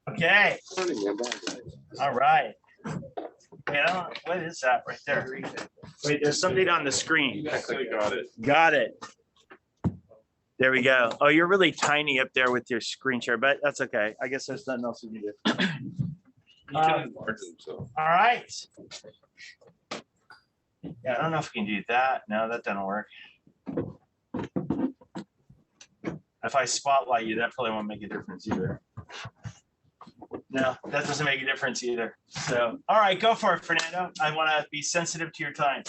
Okay. All right. Wait, what is that right there? Wait, there's something on the screen. Got it. Got it. There we go. Oh, you're really tiny up there with your screen share, but that's okay. I guess there's nothing else we can do. All right. Yeah, I don't know if we can do that. No, that doesn't work. If I spotlight you, that probably won't make a difference either. No, that doesn't make a difference either. So, all right, go for it, Fernando. I want to be sensitive to your time.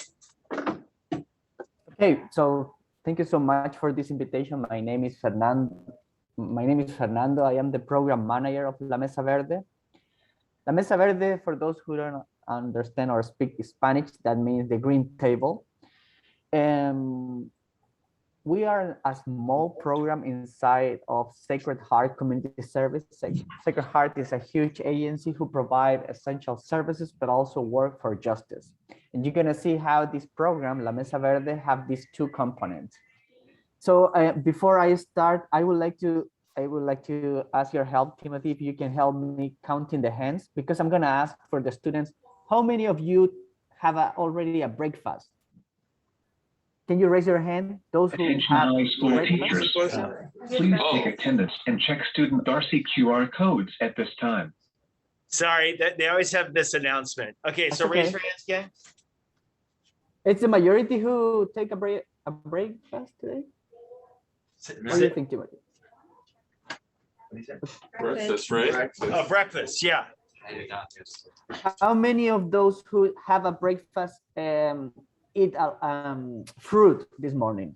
Okay, so thank you so much for this invitation. My name is Fernando. I am the program manager of La Mesa Verde. La Mesa Verde, for those who don't understand or speak Spanish, that means the green table. We are a small program inside of Sacred Heart Community Service. Sacred Heart is a huge agency who provide essential services, but also work for justice. And you're gonna see how this program, La Mesa Verde, have these two components. So before I start, I would like to ask your help, Timothy, if you can help me counting the hands, because I'm gonna ask for the students, how many of you have already a breakfast? Can you raise your hand? Those who Attention have high school breakfast? teachers, please take attendance and check student Darcy QR codes at this time. Sorry, they always have this announcement. Okay, so raise your hands again. It's the majority who take a breakfast today. What do you think, Timothy? Breakfast, right? Oh, breakfast, yeah. How many of those who have a breakfast eat fruit this morning?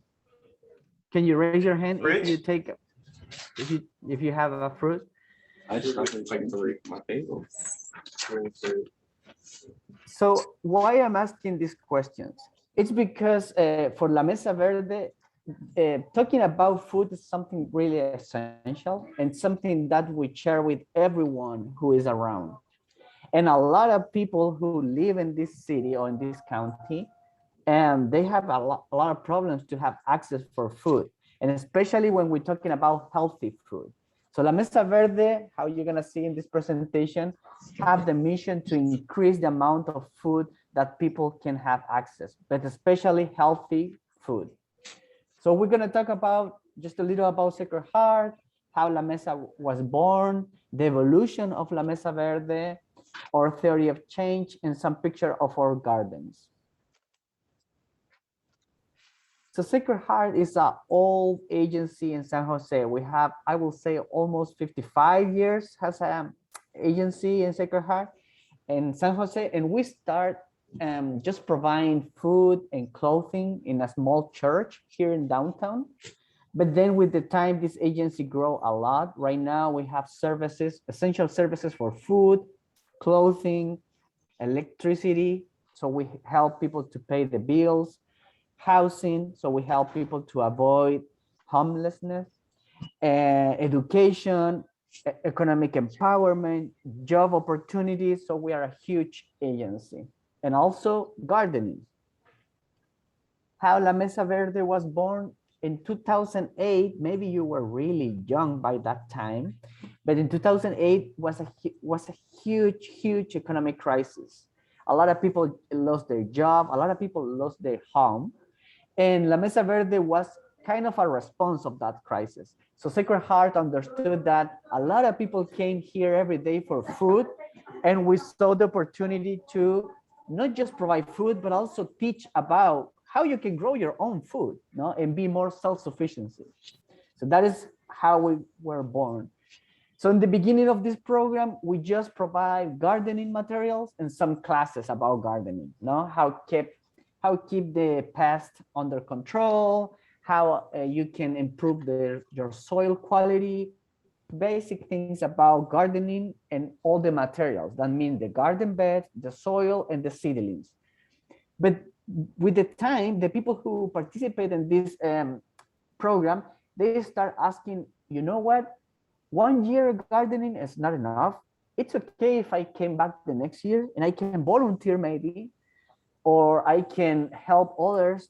Can you raise your hand Fruit? if you take if you have a fruit? I just have to take my table. So why I'm asking these questions? It's because for La Mesa Verde, talking about food is something really essential and something that we share with everyone who is around. And a lot of people who live in this city or in this county, and they have a lot of problems to have access for food, and especially when we're talking about healthy food. So La Mesa Verde, how you're gonna see in this presentation, have the mission to increase the amount of food that people can have access, but especially healthy food. So we're gonna talk about just a little about Sacred Heart, how La Mesa was born, the evolution of La Mesa Verde, our theory of change, and some picture of our gardens. So Sacred Heart is an old agency in San Jose. We have, I will say, almost 55 years as an agency in Sacred Heart in San Jose, and we start just providing food and clothing in a small church here in downtown. But then with the time, this agency grow a lot. Right now we have services, essential services for food, clothing, electricity. So we help people to pay the bills, housing. So we help people to avoid homelessness, education, economic empowerment, job opportunities. So we are a huge agency. And also gardening. How La Mesa Verde was born in 2008, maybe you were really young by that time, but in 2008 was a huge economic crisis. A lot of people lost their job, a lot of people lost their home, and La Mesa Verde was kind of a response of that crisis. So Sacred Heart understood that a lot of people came here every day for food, and we saw the opportunity to not just provide food, but also teach about how you can grow your own food, no, and be more self-sufficiency. So that is how we were born. So in the beginning of this program, we just provide gardening materials and some classes about gardening, no, how keep the pest under control, how you can improve your soil quality, basic things about gardening and all the materials. That means the garden beds, the soil, and the seedlings. But with the time, the people who participate in this program, they start asking, you know what? 1 year gardening is not enough. It's okay if I came back the next year and I can volunteer maybe, or I can help others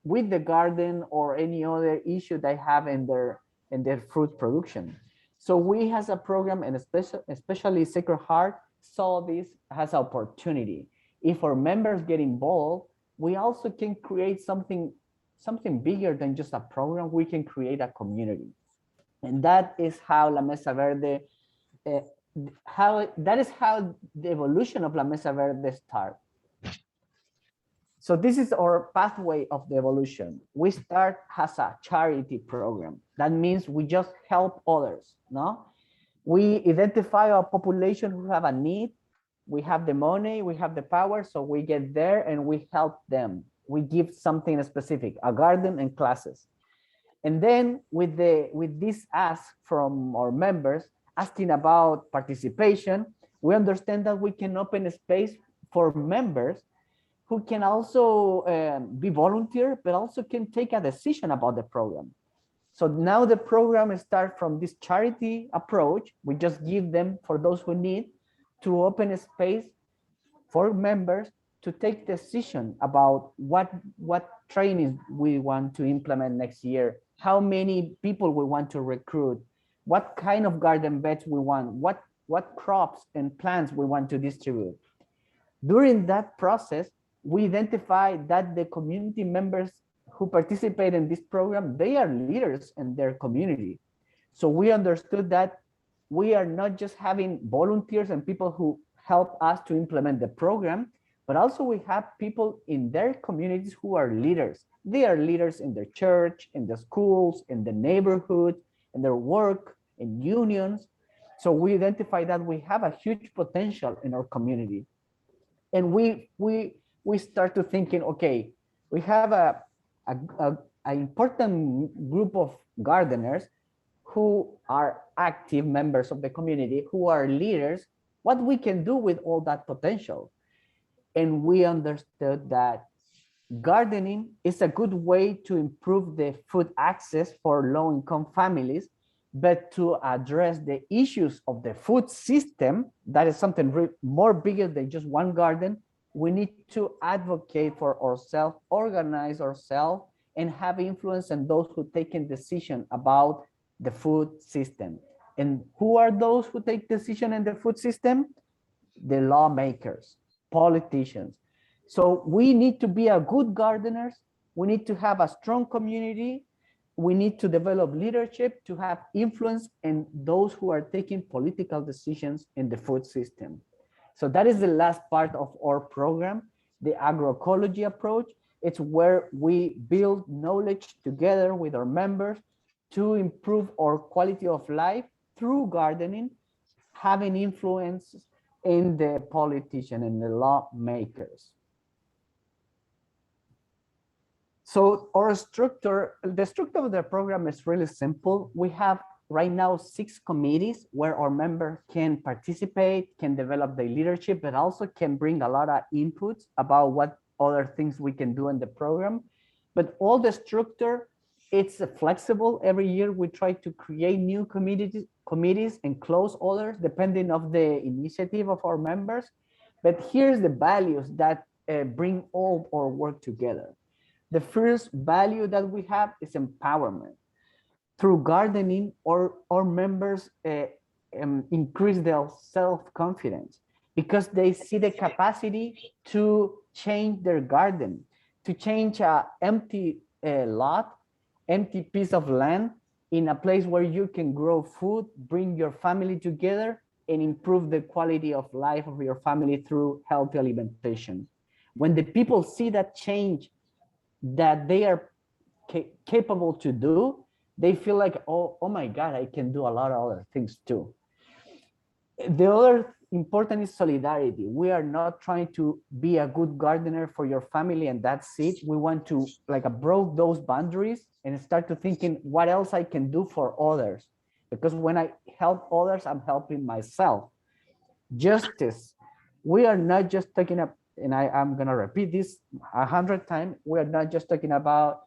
with the garden or any other issue they have in their and their fruit production. So we has a program, and especially Sacred Heart saw this as an opportunity. If our members get involved, we also can create something bigger than just a program. We can create a community. And that is how La Mesa Verde, that is how the evolution of La Mesa Verde started. So this is our pathway of the evolution. We start as a charity program. That means we just help others, no? We identify a population who have a need. We have the money, we have the power, so we get there and we help them. We give something specific, a garden and classes. And then with this ask from our members asking about participation, we understand that we can open a space for members who can also be volunteer, but also can take a decision about the program. So now the program starts from this charity approach. We just give them for those who need, to open a space for members to take decision about what training we want to implement next year, how many people we want to recruit, what kind of garden beds we want, what crops and plants we want to distribute. During that process, we identify that the community members who participate in this program, they are leaders in their community. So we understood that we are not just having volunteers and people who help us to implement the program, but also we have people in their communities who are leaders. They are leaders in their church, in the schools, in the neighborhood, in their work, in unions. So we identify that we have a huge potential in our community. And we start to thinking, okay, we have an important group of gardeners who are active members of the community, who are leaders, what we can do with all that potential. And we understood that gardening is a good way to improve the food access for low-income families, but to address the issues of the food system, that is something more bigger than just one garden. We need to advocate for ourselves, organize ourselves, and have influence on those who take a decision about the food system. And who are those who take decision in the food system? The lawmakers, politicians. So we need to be a good gardeners. We need to have a strong community. We need to develop leadership to have influence in those who are taking political decisions in the food system. So that is the last part of our program, the agroecology approach. It's where we build knowledge together with our members to improve our quality of life through gardening, having influence in the politician and the lawmakers. So our structure, the structure of the program is really simple. We have right now 6 committees where our members can participate, can develop their leadership, but also can bring a lot of inputs about what other things we can do in the program. But all the structure, it's flexible. Every year we try to create new committees and close others depending on the initiative of our members. But here's the values that bring all our work together. The first value that we have is empowerment. Through gardening, our members increase their self-confidence because they see the capacity to change their garden, to change an empty lot, empty piece of land in a place where you can grow food, bring your family together, and improve the quality of life of your family through healthy alimentation. When the people see that change that they are capable to do, they feel like, oh my God, I can do a lot of other things too. The other important is solidarity. We are not trying to be a good gardener for your family and that's it. We want to break those boundaries and start to thinking what else I can do for others. Because when I help others, I'm helping myself. Justice. We are not just talking about, and I'm gonna repeat this 100 times, we are not just talking about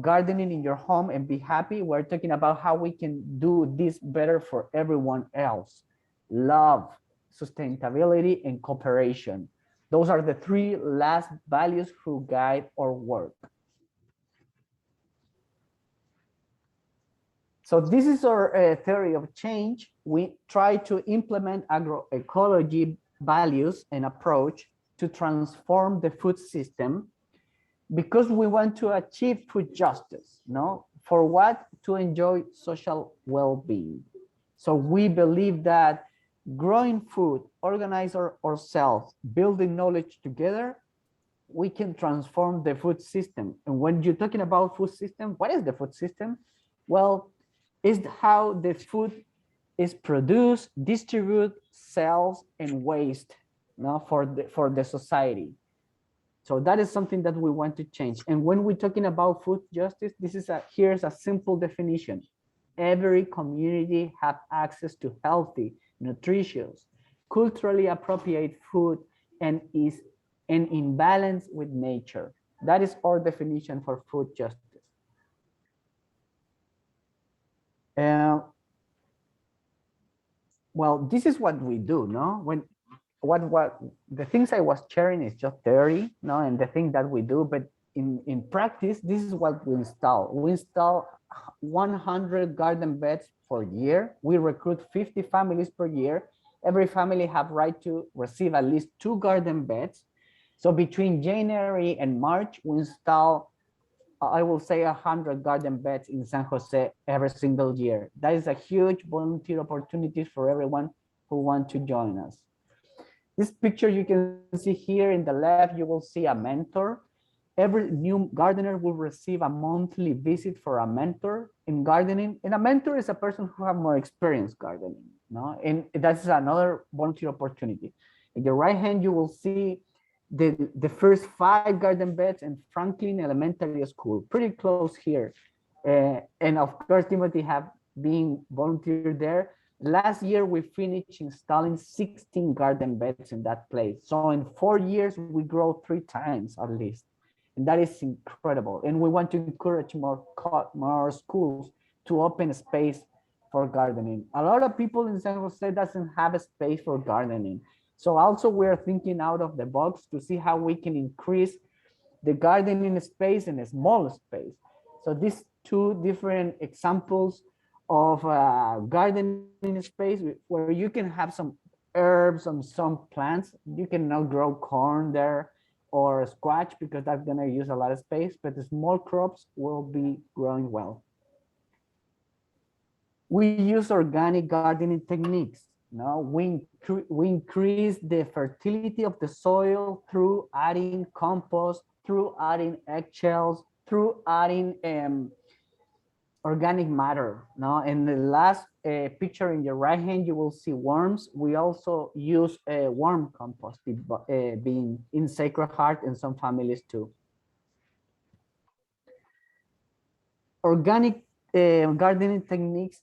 gardening in your home and be happy. We're talking about how we can do this better for everyone else. Love, sustainability, and cooperation. Those are the 3 last values who guide our work. So this is our theory of change. We try to implement agroecology values and approach to transform the food system because we want to achieve food justice, no? For what? To enjoy social well-being. So we believe that growing food, organize ourselves, building knowledge together, we can transform the food system. And when you're talking about food system, what is the food system? Well, it's how the food is produced, distributed, sells, and waste, no, for the society. So that is something that we want to change. And when we're talking about food justice, here's a simple definition. Every community have access to healthy, nutritious, culturally appropriate food and is in balance with nature. That is our definition for food justice. Well, this is what we do, no? What the things I was sharing is just theory, no, and the thing that we do, but in practice, this is what we install. We install 100 garden beds per year. We recruit 50 families per year. Every family have right to receive at least 2 garden beds. So between January and March, we install, I will say 100 garden beds in San Jose every single year. That is a huge volunteer opportunity for everyone who want to join us. This picture you can see here in the left, you will see a mentor. Every new gardener will receive a monthly visit for a mentor in gardening. And a mentor is a person who have more experience gardening, no? And that's another volunteer opportunity. In the right hand, you will see the first 5 garden beds in Franklin Elementary School, pretty close here. And of course, Timothy have been volunteered there. Last year, we finished installing 16 garden beds in that place. So in 4 years, we grow 3 times at least. And that is incredible. And we want to encourage more schools to open space for gardening. A lot of people in San Jose doesn't have a space for gardening. So also we're thinking out of the box to see how we can increase the gardening space in a small space. So these 2 different examples of gardening space where you can have some herbs and some plants. You cannot grow corn there or squash because that's gonna use a lot of space, but the small crops will be growing well. We use organic gardening techniques. No, we increase the fertility of the soil through adding compost, through adding eggshells, through adding organic matter. No, in the last picture in your right hand, you will see worms. We also use worm compost being in Sacred Heart and some families too. Organic gardening techniques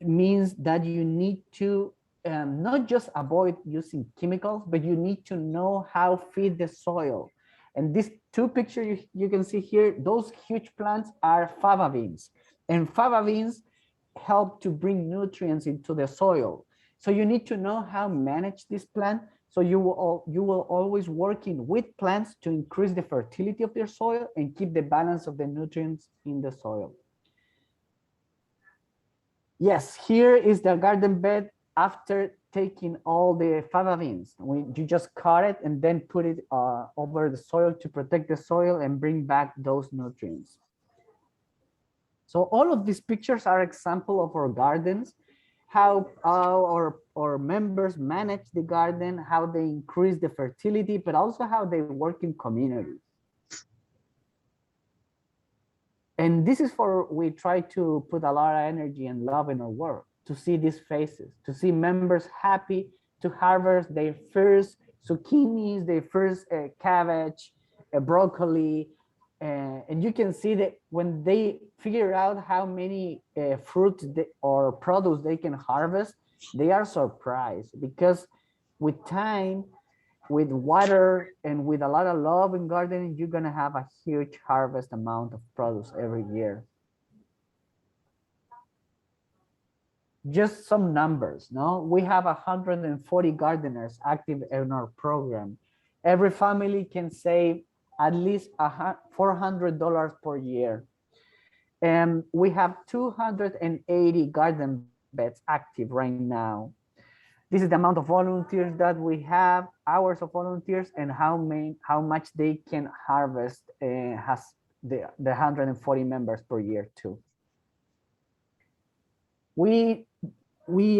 means that you need to not just avoid using chemicals, but you need to know how feed the soil. And these 2 pictures you can see here, those huge plants are fava beans. And fava beans help to bring nutrients into the soil. So you need to know how to manage this plant. So you will always working with plants to increase the fertility of their soil and keep the balance of the nutrients in the soil. Yes, here is the garden bed after taking all the fava beans. You just cut it and then put it over the soil to protect the soil and bring back those nutrients. So all of these pictures are example of our gardens, how our members manage the garden, how they increase the fertility, but also how they work in community. And this is we try to put a lot of energy and love in our work, to see these faces, to see members happy to harvest their first zucchinis, their first cabbage, broccoli. And you can see that when they figure out how many fruits or produce they can harvest, they are surprised, because with time, with water, and with a lot of love in gardening, you're gonna have a huge harvest amount of produce every year. Just some numbers, no? We have 140 gardeners active in our program. Every family can save at least $400 per year. And we have 280 garden beds active right now. This is the amount of volunteers that we have, hours of volunteers, and how much they can harvest has the 140 members per year too. We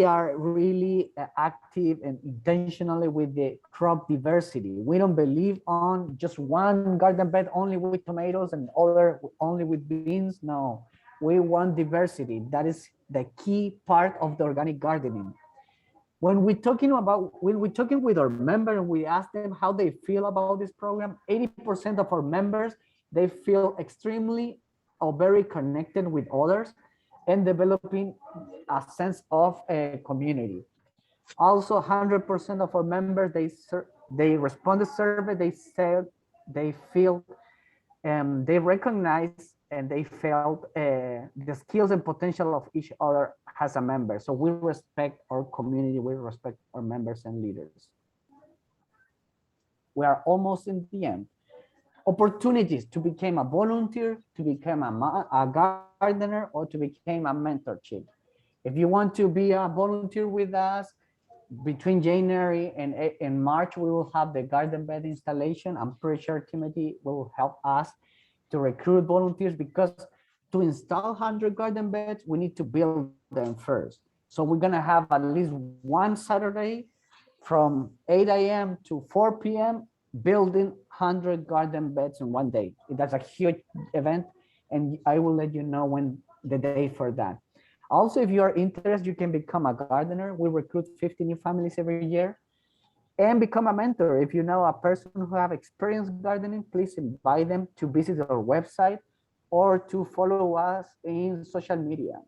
are really active and intentionally with the crop diversity. We don't believe on just one garden bed only with tomatoes and other only with beans. No, we want diversity. That is the key part of the organic gardening. When we're talking with our members and we ask them how they feel about this program, 80% of our members, they feel extremely or very connected with others and developing a sense of a community. Also, 100% of our members, they respond to survey, they say they feel they recognize and they felt the skills and potential of each other as a member. So we respect our community, we respect our members and leaders. We are almost in the end. Opportunities to become a volunteer, to become a gardener, or to become a mentorship. If you want to be a volunteer with us, between January and March, we will have the garden bed installation. I'm pretty sure Timothy will help us to recruit volunteers, because to install 100 garden beds, we need to build them first. So we're gonna have at least one Saturday from 8 a.m. to 4 p.m. building 100 garden beds in one day. That's a huge event, and I will let you know when the day for that. Also, if you are interested, you can become a gardener. We recruit 50 new families every year. And become a mentor. If you know a person who have experience gardening, please invite them to visit our website or to follow us in social media.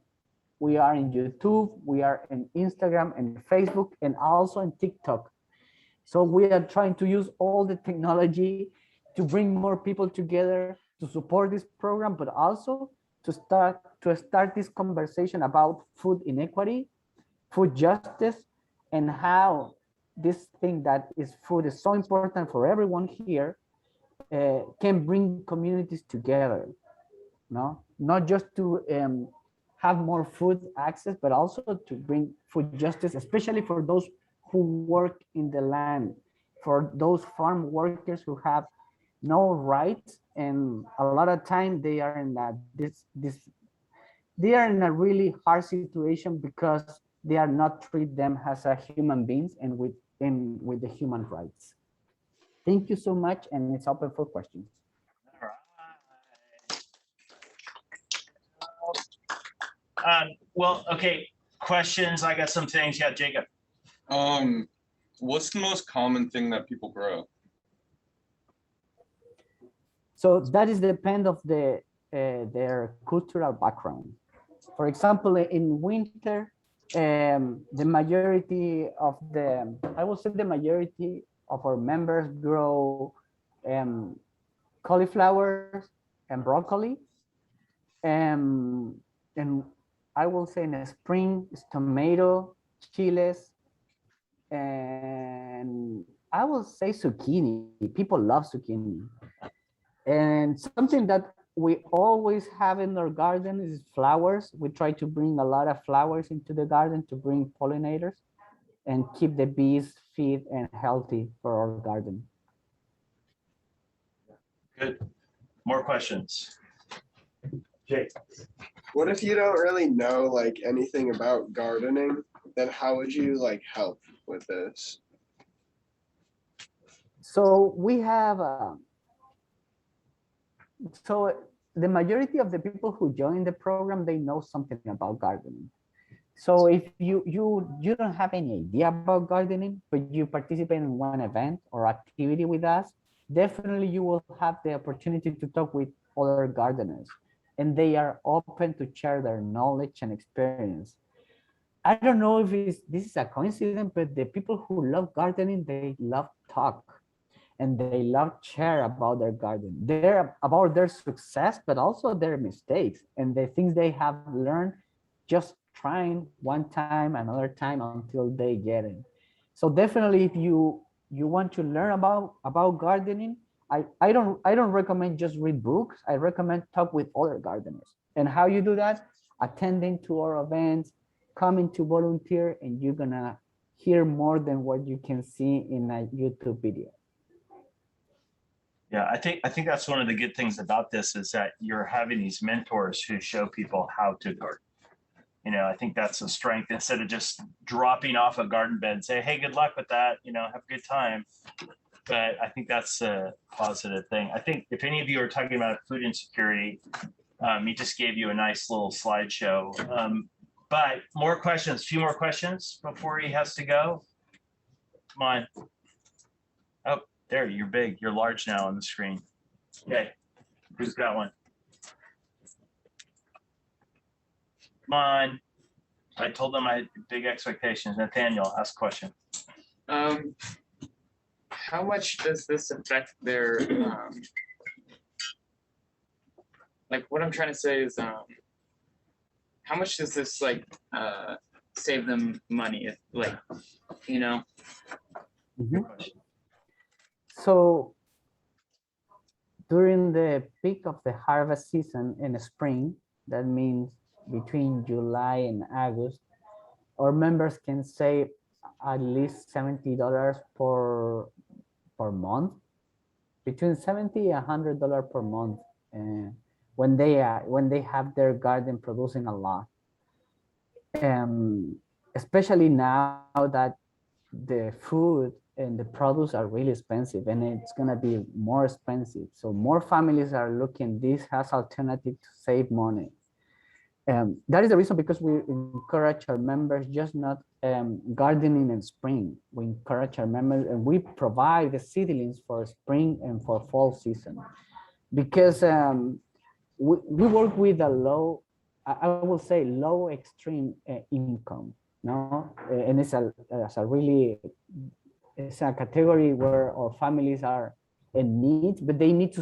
We are in YouTube, we are in Instagram and Facebook, and also in TikTok. So we are trying to use all the technology to bring more people together to support this program, but also to start this conversation about food inequity, food justice, and how this thing that is food is so important for everyone here can bring communities together. No, not just to have more food access, but also to bring food justice, especially for those who work in the land, for those farm workers who have no rights, and a lot of time they are in that they are in a really hard situation because they are not treat them as a human beings and with the human rights. Thank you so much, and it's open for questions. All right. Well, okay, questions. I got some things. Yeah, Jacob. What's the most common thing that people grow? So that is depend of their cultural background. For example, in winter, the majority of I will say the majority of our members grow cauliflowers and broccoli. And I will say in the spring, it's tomato, chiles, and I will say zucchini. People love zucchini. And something that we always have in our garden is flowers. We try to bring a lot of flowers into the garden to bring pollinators and keep the bees fed and healthy for our garden. Good. More questions. Jake. What if you don't really know like anything about gardening? Then how would you like help with this? So we have so the majority of the people who join the program, they know something about gardening. So if you don't have any idea about gardening, but you participate in one event or activity with us, definitely you will have the opportunity to talk with other gardeners, and they are open to share their knowledge and experience. I don't know if this is a coincidence, but the people who love gardening, they love talk. And they love share about their garden. They're about their success, but also their mistakes and the things they have learned just trying one time, another time until they get it. So definitely, if you want to learn about gardening, I don't recommend just read books. I recommend talk with other gardeners. And how you do that? Attending to our events, coming to volunteer, and you're gonna hear more than what you can see in a YouTube video. Yeah, I think that's one of the good things about this is that you're having these mentors who show people how to garden. You know, I think that's a strength instead of just dropping off a garden bed and say, hey, good luck with that, you know, have a good time. But I think that's a positive thing. I think if any of you are talking about food insecurity, he just gave you a nice little slideshow. But more questions, a few more questions before he has to go. Come on. Oh, there, you're big. You're large now on the screen. Okay, who's got one? Come on. I told them I had big expectations. Nathaniel, ask a question. How much does this affect their like what I'm trying to say is how much does this like save them money if like you know? Mhm. So during the peak of the harvest season in the spring, that means between July and August, our members can save at least $70 per month, between $70 and $100 per month, when they have their garden producing a lot. Especially now that the food and the produce are really expensive, and it's gonna be more expensive. So more families are looking this as alternative to save money. That is the reason because we encourage our members just not gardening in spring. We encourage our members and we provide the seedlings for spring and for fall season. Because we work with a low, I will say low extreme income, no? And it's a really, it's a category where our families are in need, but they need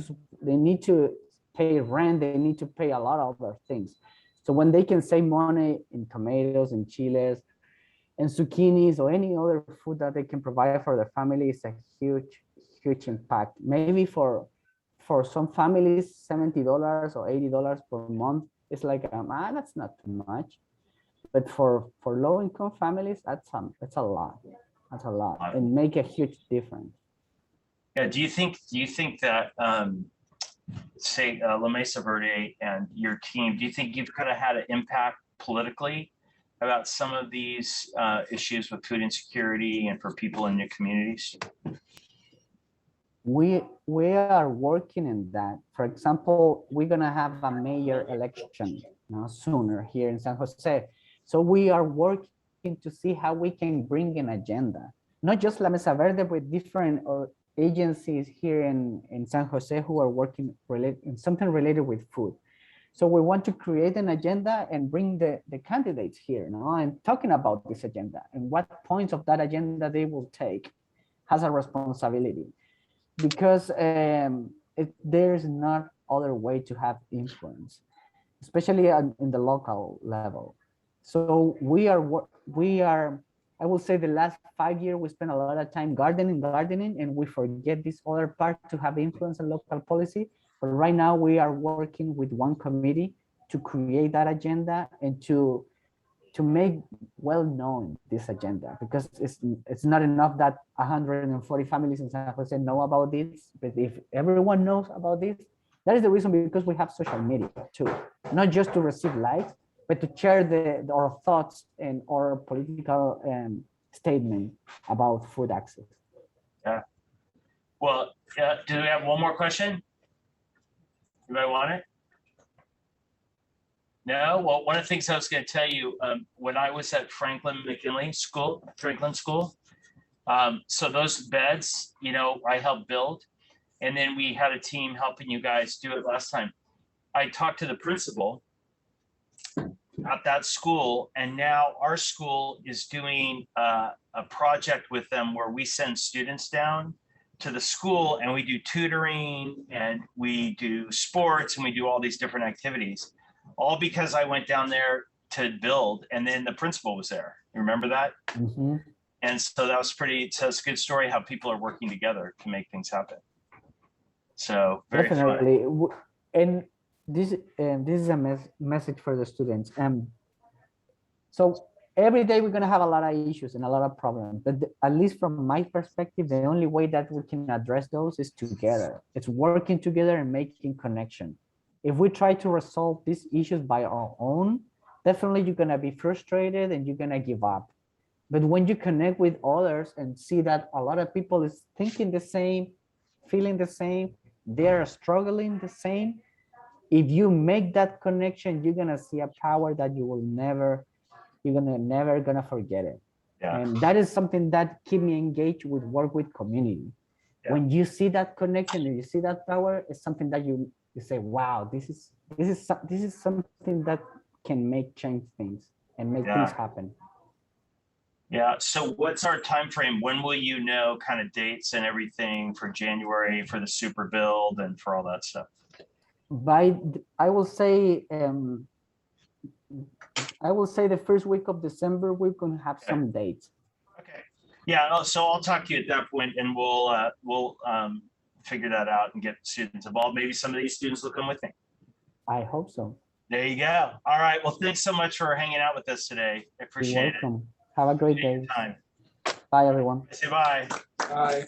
to pay rent, they need to pay a lot of other things. So when they can save money in tomatoes and chiles and zucchinis or any other food that they can provide for their family, it's a huge impact. Maybe for some families, $70 or $80 per month, it's like, that's not too much. But for low income families, that's a lot. That's a lot, and make a huge difference. Yeah, do you think that say La Mesa Verde and your team, do you think you could have had an impact politically about some of these issues with food insecurity and for people in your communities? We are working in that. For example, we're gonna have a mayor election sooner here in San Jose. So we are working to see how we can bring an agenda, not just La Mesa Verde, but different agencies here in San Jose who are working in something related with food. So we want to create an agenda and bring the candidates here, and talking about this agenda and what points of that agenda they will take has a responsibility, because there's not other way to have influence, especially in the local level. So we are, I will say the last 5 years, we spent a lot of time gardening, and we forget this other part to have influence on local policy. But right now we are working with one committee to create that agenda and to make well known this agenda, because it's not enough that 140 families in San Jose know about this, but if everyone knows about this, that is the reason, because we have social media too, not just to receive likes, but to share our thoughts and our political statement about food access. Yeah. Well, do we have one more question? Anybody want it? No? Well, one of the things I was going to tell you, when I was at Franklin School, so those beds, I helped build, and then we had a team helping you guys do it last time. I talked to the principal at that school, and now our school is doing a project with them where we send students down to the school and we do tutoring and we do sports and we do all these different activities, all because I went down there to build, and then the principal was there. You remember that? Mm-hmm. And so that was it's a good story how people are working together to make things happen. So very definitely fun. And this is a message for the students. So every day we're gonna have a lot of issues and a lot of problems, but at least from my perspective, the only way that we can address those is together. It's working together and making connection. If we try to resolve these issues by our own, definitely you're gonna be frustrated and you're gonna give up. But when you connect with others and see that a lot of people is thinking the same, feeling the same, they're struggling the same, if you make that connection, you're gonna see a power that you will never, you're never gonna forget it. Yeah. And that is something that keep me engaged with work with community. Yeah. When you see that connection and you see that power, it's something that you say, wow, this is something that can make change things and make things happen. Yeah. So what's our time frame? When will you know kind of dates and everything for January for the super build and for all that stuff? I will say the first week of December, we're gonna have some dates. Okay. Yeah. So I'll talk to you at that point, and we'll figure that out and get students involved. Maybe some of these students will come with me. I hope so. There you go. All right. Well, thanks so much for hanging out with us today. I appreciate You're welcome. Have a great day. Time. Bye, everyone. Say bye. Bye.